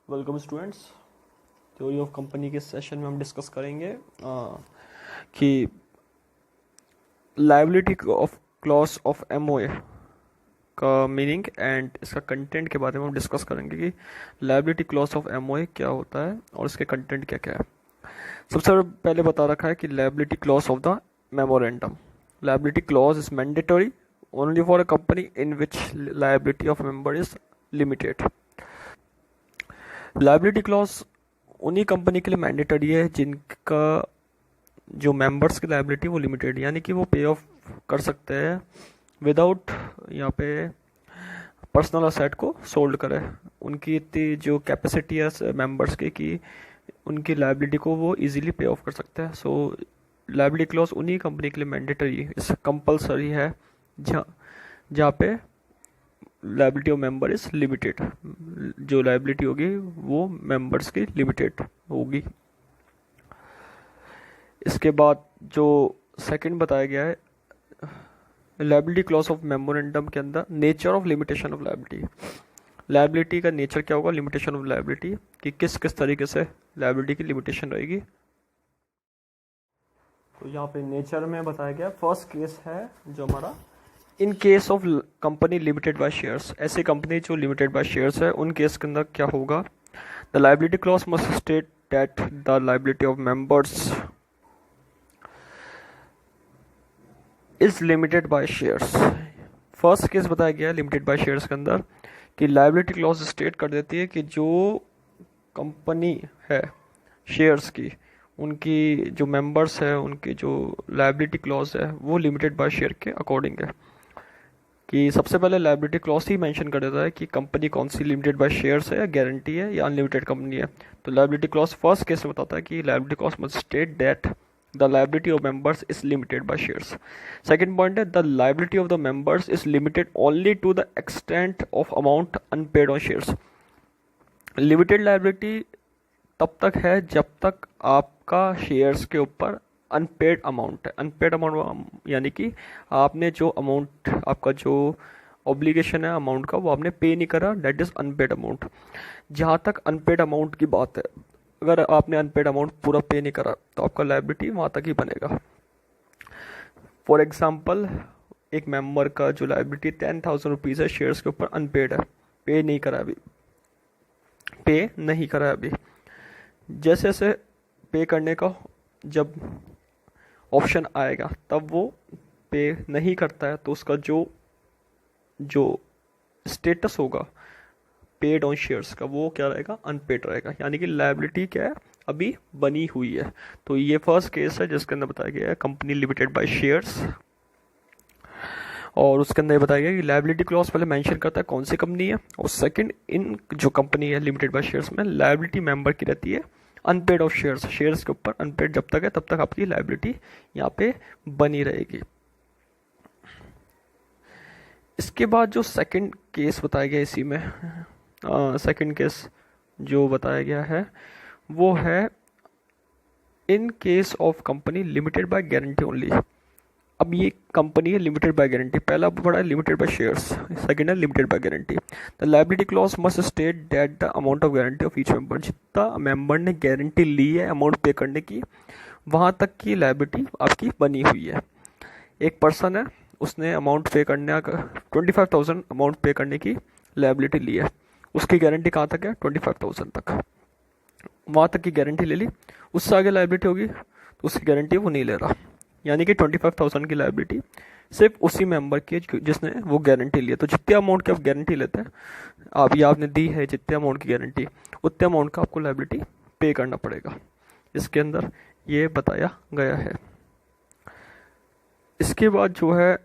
Welcome students. Theory of company के session में हम डिस्कस करेंगे कि liability of clause of MOA का मीनिंग एंड इसका कंटेंट के बारे में हम डिस्कस करेंगे कि लायबिलिटी क्लॉज ऑफ एमओए क्या होता है और इसके कंटेंट क्या क्या है। सबसे पहले बता रखा है कि liability clause of the memorandum. Liability clause is mandatory only for a company in which liability of member is limited. Liability clause उन्हीं कंपनी के लिए मैंडेटरी है जिनका जो मेंबर्स की लायबिलिटी वो लिमिटेड, यानी कि वो पे ऑफ कर सकते हैं विदाउट यहाँ पे पर्सनल असेट को सोल्ड करे। उनकी इतनी जो कैपेसिटी है मेंबर्स की कि उनकी लायबिलिटी को वो इजीली पे ऑफ कर सकते हैं। सो लायबिलिटी क्लॉज उन्हीं कंपनी के लिए मैंडेटरी इस कंपलसरी है जहाँ पे liability of member is limited. जो लायबिलिटी होगी वो मेंबर्स की लिमिटेड होगी। इसके बाद जो सेकंड बताया गया है लायबिलिटी क्लॉज ऑफ मेमोरेंडम के अंदर nature of limitation of liability. Liability का नेचर क्या होगा, लिमिटेशन ऑफ लायबिलिटी कि किस किस तरीके से लायबिलिटी की लिमिटेशन रहेगी। तो यहाँ पे नेचर में बताया गया फर्स्ट केस है जो हमारा in case of company limited by shares. ऐसी कंपनी जो लिमिटेड बाय शेयर्स है उन केस के अंदर क्या होगा, the liability clause must state that the liability of members is limited by shares. First case बताया गया है लिमिटेड बाय शेयर्स के अंदर कि लायबिलिटी क्लॉज स्टेट कर देती है कि जो कंपनी है शेयर्स की उनकी जो मेंबर्स है उनकी जो लायबिलिटी क्लॉज है वो लिमिटेड बाय शेयर के अकॉर्डिंग है। कि सबसे पहले लायबिलिटी क्लॉज ही मेंशन कर देता है कि कंपनी कौन सी लिमिटेड बाय शेयर्स है, गारंटी है या अनलिमिटेड कंपनी है। तो लायबिलिटी क्लॉज फर्स्ट केस में बताता है कि liability clause must state that the liability of members is limited by shares. Second point है the liability of the members is limited only to the extent of amount unpaid on shares. Limited liability तब तक है जब तक आपका shares के ऊपर unpaid amount है। अनपेड अमाउंट यानी कि आपने जो अमाउंट, आपका जो ऑब्लिगेशन है अमाउंट का वो आपने पे नहीं करा, दैट इज अनपेड अमाउंट। जहाँ तक अनपेड अमाउंट की बात है, अगर आपने अनपेड अमाउंट पूरा पे नहीं करा तो आपका लायबिलिटी वहाँ तक ही बनेगा। फॉर एग्जाम्पल एक मेंबर का जो लायबिलिटी 10,000 रुपीज़ है शेयर्स के ऊपर अनपेड है, पे नहीं करा अभी। जैसे जैसे पे करने का जब ऑप्शन आएगा तब वो पे नहीं करता है तो उसका जो स्टेटस होगा पेड ऑन शेयर्स का वो क्या रहेगा, अनपेड रहेगा। यानी कि लायबिलिटी क्या है, अभी बनी हुई है। तो ये फर्स्ट केस है जिसके अंदर बताया गया है कंपनी लिमिटेड बाय शेयर्स, और उसके अंदर बताया गया कि लायबिलिटी क्लॉज पहले मेंशन करता है कौन सी कंपनी है, और सेकंड इन जो कंपनी है लिमिटेड बाय शेयर्स में लायबिलिटी मेंबर की रहती है अनपेड ऑफ शेयर्स। शेयर्स के ऊपर अनपेड जब तक है तब तक आपकी लायबिलिटी यहाँ पे बनी रहेगी। इसके बाद जो सेकंड केस बताया गया इसी में, सेकंड केस जो बताया गया है वो है in case of company limited by guarantee only. अब ये कंपनी है लिमिटेड बाय गारंटी, पहला पड़ा है लिमिटेड बाय शेयर्स, सेकंड है limited by guarantee. The liability clause must state that the amount of guarantee of each member. जितना member ने guarantee ली है अमाउंट पे करने की, वहाँ तक की लायबिलिटी आपकी बनी हुई है। एक पर्सन है, उसने अमाउंट पे करने 25,000 अमाउंट पे करने की लायबिलिटी ली है, उसकी गारंटी कहाँ तक है, 25,000 तक, वहाँ तक की गारंटी ले ली। उससे आगे लायबिलिटी होगी तो उसकी गारंटी वो नहीं ले रहा, यानी कि 25,000 की लायबिलिटी सिर्फ उसी मेंबर की जिसने वो गारंटी ली है। तो जितने अमाउंट की आप गारंटी लेते हैं, आप ये आपने दी है जितने अमाउंट की गारंटी, उतने अमाउंट का आपको लायबिलिटी पे करना पड़ेगा। इसके अंदर ये बताया गया है। इसके बाद जो है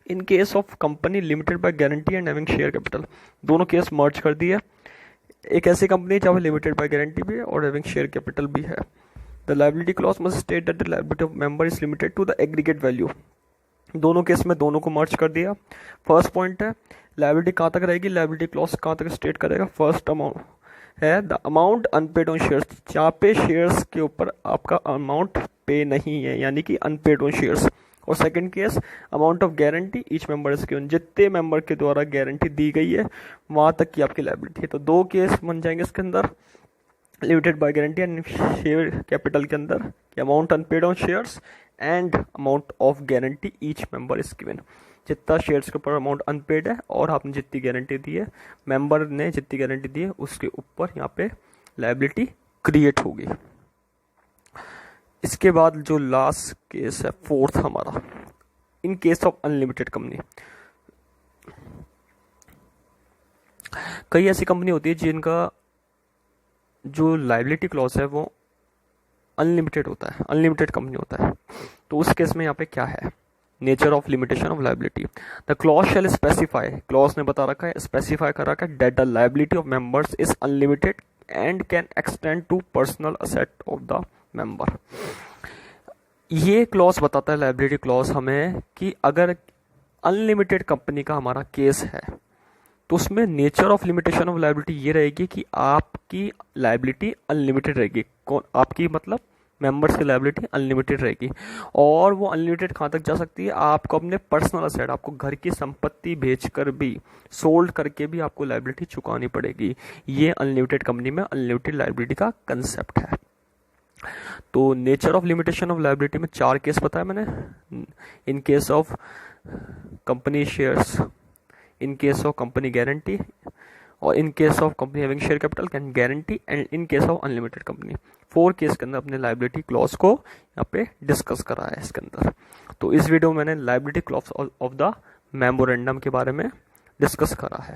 in case of company limited by guarantee and having share capital, दोनों केस मर्ज कर दिए। एक ऐसी कंपनी जहाँ लिमिटेड बाय गारंटी भी है और हैविंग शेयर कैपिटल भी है। The liability clause must state that the liability of member is limited to the aggregate value। दोनों केस में दोनों को मर्ज कर दिया। फर्स्ट पॉइंट है लायबिलिटी कहाँ तक रहेगी, लायबिलिटी क्लॉज कहाँ तक स्टेट करेगा, फर्स्ट अमाउंट है the amount unpaid on shares. जहाँ पे शेयर्स के ऊपर आपका अमाउंट पे नहीं है, यानी कि अनपेड ऑन शेयर्स, और second case amount of guarantee each member is given, जितने मेंबर के द्वारा गारंटी दी गई है वहां तक की आपकी लायबिलिटी है। तो दो केस बन जाएंगे इसके अंदर limited by guarantee and share capital के अंदर, amount unpaid on shares and amount of guarantee each member is given, जितना शेयर्स के ऊपर अमाउंट अनपेड है और आपने जितनी गारंटी दी है, मेंबर ने जितनी गारंटी दी है उसके ऊपर यहाँ पे लायबिलिटी क्रिएट होगी। इसके बाद जो लास्ट केस है फोर्थ हमारा, in case of unlimited company. कई ऐसी कंपनी होती है जिनका जो लायबिलिटी क्लॉज है वो अनलिमिटेड होता है, अनलिमिटेड कंपनी होता है। तो उस केस में यहाँ पे क्या है, nature of limitation of liability, the clause shall specify, clause ने बता रखा है, स्पेसिफाई कर रखा है, that the liability of members is unlimited and can extend to personal asset of the member. ये क्लॉज बताता है लायबिलिटी क्लॉज हमें कि अगर अनलिमिटेड कंपनी का हमारा केस है तो उसमें nature of limitation of liability ये रहेगी कि आपकी लायबिलिटी अनलिमिटेड रहेगी। कौन आपकी, मतलब मेंबर्स की लायबिलिटी अनलिमिटेड रहेगी। और वो अनलिमिटेड कहाँ तक जा सकती है, आपको अपने पर्सनल असेट, आपको घर की संपत्ति बेचकर भी, सोल्ड करके भी आपको लायबिलिटी चुकानी पड़ेगी। ये अनलिमिटेड कंपनी में अनलिमिटेड लायबिलिटी का कंसेप्ट है। तो nature of limitation of liability में 4 केस बताया मैंने, in case of company shares, in case of company guarantee, और in case of company having share capital can guarantee, and in case of unlimited company। 4 case के अंदर अपने liability clause को यहाँ पे डिस्कस करा है इसके अंदर। तो इस वीडियो में मैंने liability clause of the memorandum के बारे में डिस्कस करा है।